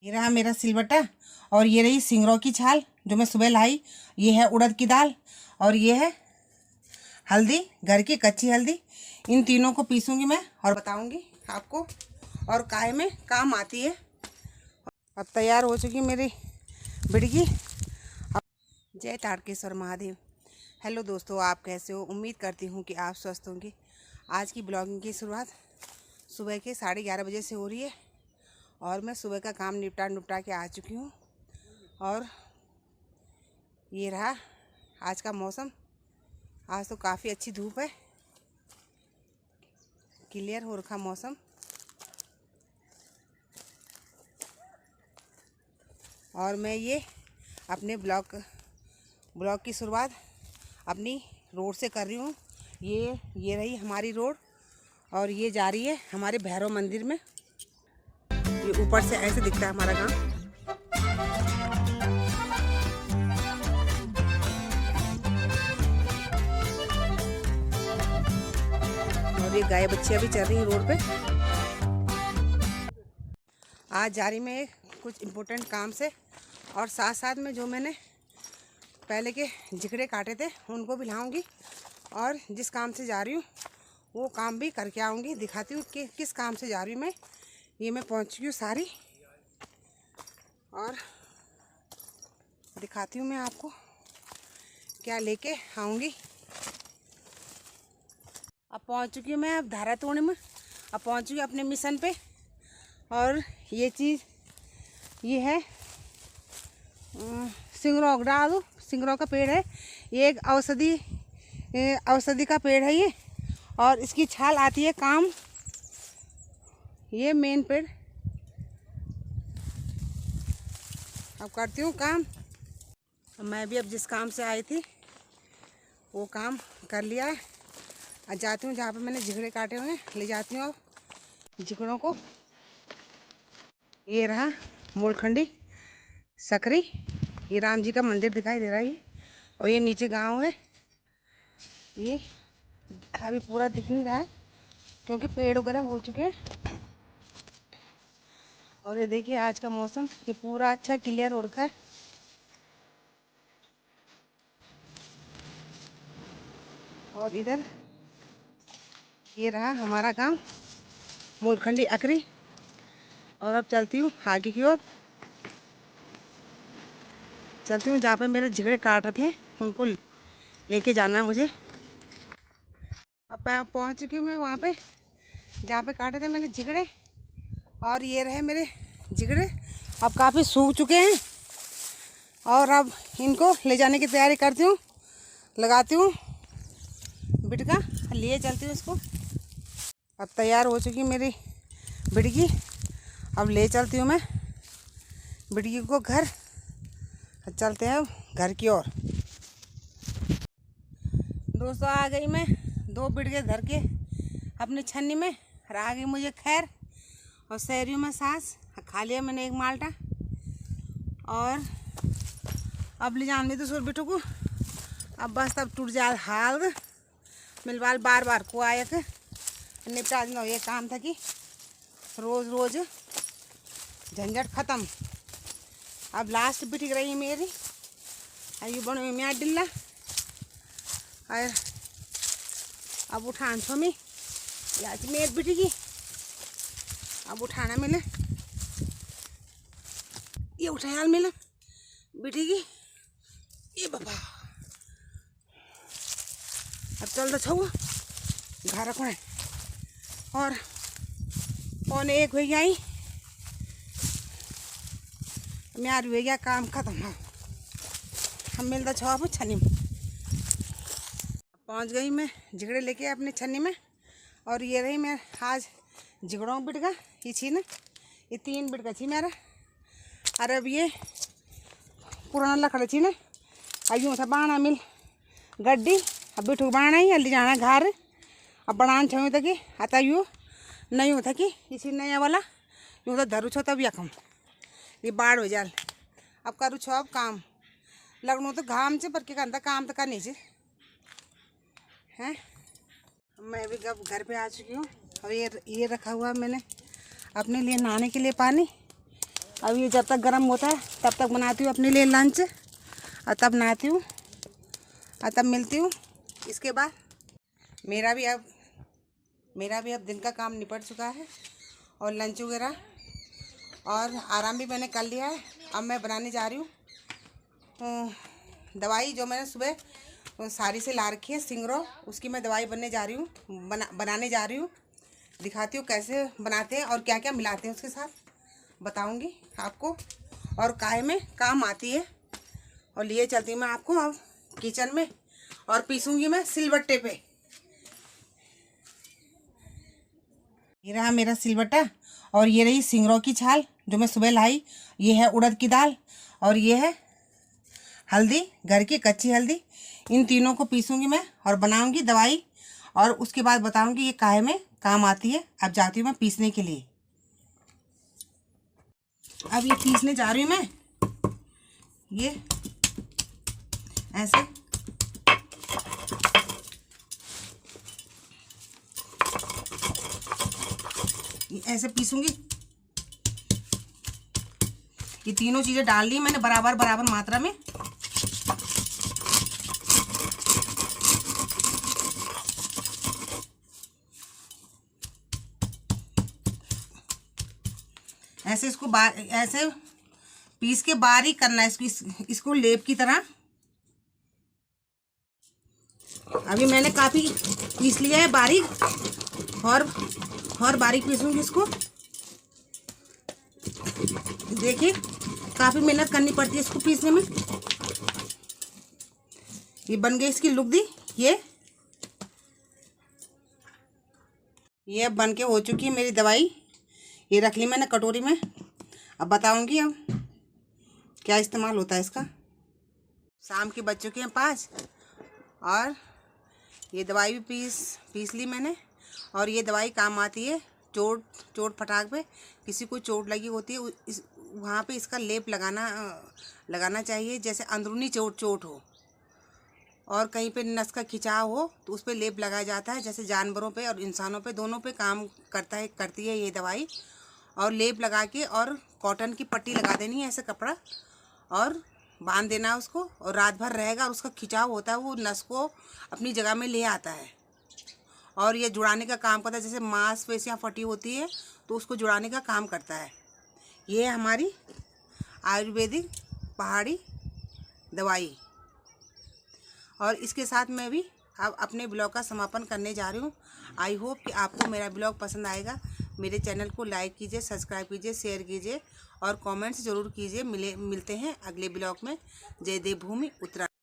ये रहा मेरा सिलबट्टा और ये रही सिंगरों की छाल जो मैं सुबह लाई। ये है उड़द की दाल और ये है हल्दी, घर की कच्ची हल्दी। इन तीनों को पीसूंगी मैं और बताऊंगी आपको और काय में काम आती है। अब तैयार हो चुकी मेरी बिड़गी। जय तारकेश्वर महादेव। हेलो दोस्तों, आप कैसे हो? उम्मीद करती हूँ कि आप स्वस्थ होंगे। आज की ब्लॉगिंग की शुरुआत सुबह के 11:30 बजे से हो रही है और मैं सुबह का काम निपटा के आ चुकी हूँ। और ये रहा आज का मौसम। आज तो काफ़ी अच्छी धूप है, क्लियर हो रखा मौसम। और मैं ये अपने ब्लॉग की शुरुआत अपनी रोड से कर रही हूँ। ये रही हमारी रोड और ये जा रही है हमारे भैरव मंदिर में। ये ऊपर से ऐसे दिखता है हमारा गांव। और ये गाय बच्चियां भी चल रही हैं रोड पे। आज जा रही मैं कुछ इम्पोर्टेंट काम से और साथ साथ में जो मैंने पहले के जिगड़े काटे थे उनको भी लाऊंगी और जिस काम से जा रही हूँ वो काम भी करके आऊँगी। दिखाती हूँ कि किस काम से जा रही हूँ मैं। ये मैं पहुँच चुकी हूँ सारी और दिखाती हूँ मैं आपको क्या लेके आऊँगी। अब पहुँच चुकी हूँ मैं अब धारा तोड़ने में। अब पहुँच चुकी अपने मिशन पे। और ये चीज़ ये है सिंगरों का पेड़ है। ये एक औषधि का पेड़ है ये, और इसकी छाल आती है काम। ये मेन पेड़। अब करती हूँ काम। मैं भी अब जिस काम से आई थी वो काम कर लिया है। अब जाती हूँ जहाँ पे मैंने जिगड़े काटे हुए हैं, ले जाती हूँ अब जिगड़ों को। ये रहा मोलखंडी सकरी। ये राम जी का मंदिर दिखाई दे रहा है और ये नीचे गांव है। ये अभी पूरा दिख नहीं रहा है क्योंकि पेड़ वगैरह हो चुके हैं। और ये देखिए आज का मौसम ये पूरा अच्छा क्लियर हो रखा है। और इधर ये रहा हमारा गांव मोलखंडी अकरी। और अब चलती हूँ आगे की ओर। चलती हूँ जहाँ पे मेरे झगड़े काट रखे हैं उनको लेके जाना है मुझे। अब मैं पहुँच चुकी हूँ मैं वहाँ पे जहाँ पे काटे थे मैंने झगड़े। और ये रहे मेरे झगड़े, अब काफ़ी सूख चुके हैं और अब इनको ले जाने की तैयारी करती हूँ। लगाती हूँ बिटका, लिए चलती हूँ इसको। अब तैयार हो चुकी मेरी बिटकी। अब ले चलती हूँ मैं बिटकी को घर। चलते हैं घर की ओर। दोस्तों आ गई मैं 2 बिटके धर के अपने छन्नी में। और आ गई मुझे खैर और शहरियों में सांस। खा लिया मैंने एक माल्टा और अब ले जाने तो सुर बिटू को। अब बस तब टूट जाए हाल मिलवाल बार बार को आया के निपटा देना। ये काम था कि रोज़ रोज़ झंझट ख़त्म। अब लास्ट बिटिक रही मेरी। ये बनो मैं डिल्ला और अब उठान छो मैं आज मेरी बिटिकी। अब उठाना मिले ये उठायाल मिले बिटिकी। ये बाबा अब चल तो छो घर रखो है। और 1:45 हो गया ही म्यार हुए गया काम खत्म। हम मिलता छो आप छन्नी में। पहुंच गई मैं झगड़े लेके अपने छन्नी में। और ये रही मैं आज झगड़ों बिटका ये छी ना। ये 3 बिटका छी मेरा। अरे अब ये पुराना लकड़ छी ना। अब यूँ था बाना मिल गड्डी। अब बिठू बाना ही हल्दी जाना घर। अब बनान छो तक आता यूँ नहीं हो था कि इसी नया वाला यूँ तो धरू छो तब यकम ये बाढ़ हो जाल। अब करूँ छो अब काम लगनू तो घाम से पर के कहता काम तो करनी से हैं। मैं भी अब घर पे आ चुकी हूँ और ये रखा हुआ मैंने अपने लिए नहाने के लिए पानी। अब ये जब तक गर्म होता है तब तक बनाती हूँ अपने लिए लंच, और तब नहाती हूँ और तब मिलती हूँ। इसके बाद मेरा भी अब दिन का काम निपट चुका है और लंच वगैरह और आराम भी मैंने कर लिया है। अब मैं बनाने जा रही हूँ दवाई जो मैंने सुबह सारी से ला रखी है सिंगरो, उसकी मैं दवाई बनाने जा रही हूँ। दिखाती हूँ कैसे बनाते हैं और क्या क्या मिलाते हैं उसके साथ, बताऊँगी आपको, और काहे में काम आती है। और लिए चलती हूँ मैं आपको अब किचन में, और पीसूँगी मैं सिलबट्टे पे। ये रहा मेरा सिलबट्टा, और ये रही सिंगरों की छाल जो मैं सुबह लाई। ये है उड़द की दाल, और ये है हल्दी, घर की कच्ची हल्दी। इन तीनों को पीसूँगी मैं और बनाऊँगी दवाई, और उसके बाद बताऊँगी ये काहे में काम आती है। अब जाती हूँ मैं पीसने के लिए। अब ये पीसने जा रही हूँ मैं, ये ऐसे ऐसे पीसूँगी। ये तीनों चीज़ें डाल ली मैंने बराबर मात्रा में। ऐसे इसको ऐसे पीस के बारीक करना है इसको लेप की तरह। अभी मैंने काफ़ी पीस लिया है बारीक, और बारीक पीसूँगी इसको। देखिए काफ़ी मेहनत करनी पड़ती है इसको पीसने में। ये बन गई इसकी लुक दी। ये अब बन के हो चुकी है मेरी दवाई। ये रख ली मैंने कटोरी में। अब बताऊंगी अब क्या इस्तेमाल होता है इसका। शाम के बज चुके हैं 5, और ये दवाई भी पीस ली मैंने। और ये दवाई काम आती है चोट फटाक पे, किसी को चोट लगी होती है वहाँ पे इसका लेप लगाना चाहिए। जैसे अंदरूनी चोट हो और कहीं पे नस का खिंचाव हो तो उस पर लेप लगाया जाता है। जैसे जानवरों पे और इंसानों पे दोनों पे काम करती है ये दवाई। और लेप लगा के और कॉटन की पट्टी लगा देनी है ऐसे कपड़ा, और बांध देना है उसको, और रात भर रहेगा। और उसका खिंचाव होता है वो नस को अपनी जगह में ले आता है, और ये जुड़ाने का काम करता है। जैसे मांसपेशियाँ फटी होती है तो उसको जुड़ाने का काम करता है। ये है हमारी आयुर्वेदिक पहाड़ी दवाई। और इसके साथ मैं भी अब अपने ब्लॉग का समापन करने जा रही हूँ। आई होप कि आपको मेरा ब्लॉग पसंद आएगा। मेरे चैनल को लाइक कीजिए, सब्सक्राइब कीजिए, शेयर कीजिए और कमेंट्स ज़रूर कीजिए। मिलते हैं अगले ब्लॉग में। जय देवभूमि उत्तराखंड।